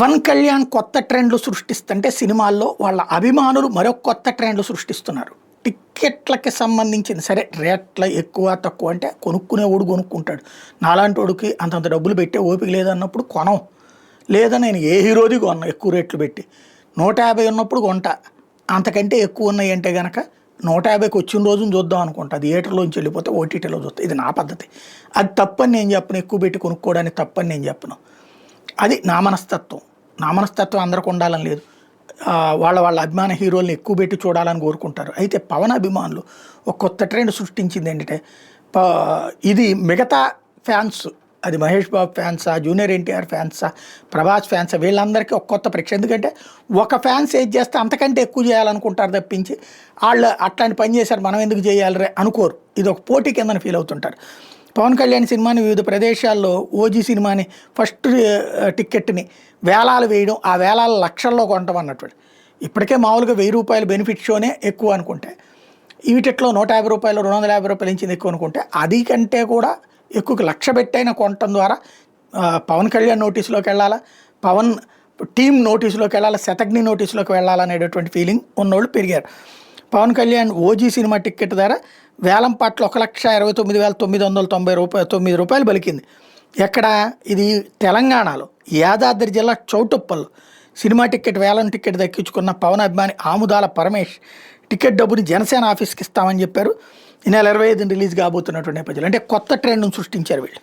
పవన్ కళ్యాణ్ కొత్త ట్రెండ్లు సృష్టిస్తుంటే సినిమాల్లో వాళ్ళ అభిమానులు మరొక కొత్త ట్రెండ్లు సృష్టిస్తున్నారు. టిక్కెట్లకి సంబంధించింది సరే, రేట్ల ఎక్కువ తక్కువ అంటే కొనుక్కునేవాడు కొనుక్కుంటాడు. నాలాంటోడికి అంతంత డబ్బులు పెట్టే ఓపిక లేదన్నప్పుడు కొనం. లేదా నేను ఏ హీరోది కొన్నా ఎక్కువ రేట్లు పెట్టి 150 ఉన్నప్పుడు కొంటా. అంతకంటే ఎక్కువ ఉన్నాయి అంటే కనుక 150కి వచ్చిన రోజున చూద్దాం అనుకుంటా. థియేటర్లోంచి వెళ్ళిపోతే ఓటీటీలో చూస్తా. ఇది నా పద్ధతి. అది తప్పని నేను చెప్పను. ఎక్కువ పెట్టి కొనుక్కోవడానికి తప్పని నేను చెప్పను. అది నా మనస్తత్వం. నా మనస్తత్వం అందరికి ఉండాలని లేదు. వాళ్ళ వాళ్ళ అభిమాన హీరోల్ని ఎక్కువ పెట్టి చూడాలని కోరుకుంటారు. అయితే పవన్ అభిమానులు ఒక కొత్త ట్రెండ్ సృష్టించింది ఏంటంటే, ఇది మిగతా ఫ్యాన్స్, అది మహేష్ బాబు ఫ్యాన్సా, జూనియర్ ఎన్టీఆర్ ఫ్యాన్సా, ప్రభాస్ ఫ్యాన్సా, వీళ్ళందరికీ ఒక కొత్త పరీక్ష. ఎందుకంటే ఒక ఫ్యాన్స్ ఏది చేస్తే అంతకంటే ఎక్కువ చేయాలనుకుంటారు తప్పించి వాళ్ళు అట్లాంటి పని చేశారు మనం ఎందుకు చేయాలి అనుకోరు. ఇది ఒక పోటీ కిందని ఫీల్ అవుతుంటారు. పవన్ కళ్యాణ్ సినిమాని వివిధ ప్రదేశాల్లో ఓజీ సినిమాని ఫస్ట్ టిక్కెట్ని వేలాలు వేయడం, ఆ వేలాలు లక్షల్లో కొంటాం అన్నట్టు. ఇప్పటికే మామూలుగా ₹1000 బెనిఫిట్ షోనే ఎక్కువ అనుకుంటే, వీటిలో ₹150 ₹250 ఇచ్చింది ఎక్కువ అనుకుంటే, అది కంటే కూడా ఎక్కువ 1,00,000 పెట్టైనా కొనటం ద్వారా పవన్ కళ్యాణ్ నోటీసులోకి వెళ్ళాలా, పవన్ టీం నోటీసులోకి వెళ్ళాలా, శతఘ్ని నోటీసులోకి వెళ్ళాలనేటటువంటి ఫీలింగ్ ఉన్నోళ్ళు పెరిగారు. Pawan Kalyan OG cinema ticket ధర వేలంపాట్లో ₹1,29,990 పలికింది. ఎక్కడ ఇది? తెలంగాణలో యాదాద్రి జిల్లా చౌటుప్పల్లో సినిమా టిక్కెట్ వేలం టిక్కెట్ దక్కించుకున్న పవన్ అభిమాని ఆముదాల పరమేష్ టికెట్ డబ్బుని జనసేన ఆఫీస్కి ఇస్తామని చెప్పారు. ఈ నెల 25 రిలీజ్ కాబోతున్నటువంటి నేపథ్యంలో అంటే కొత్త ట్రెండ్ను సృష్టించారు వీళ్ళు.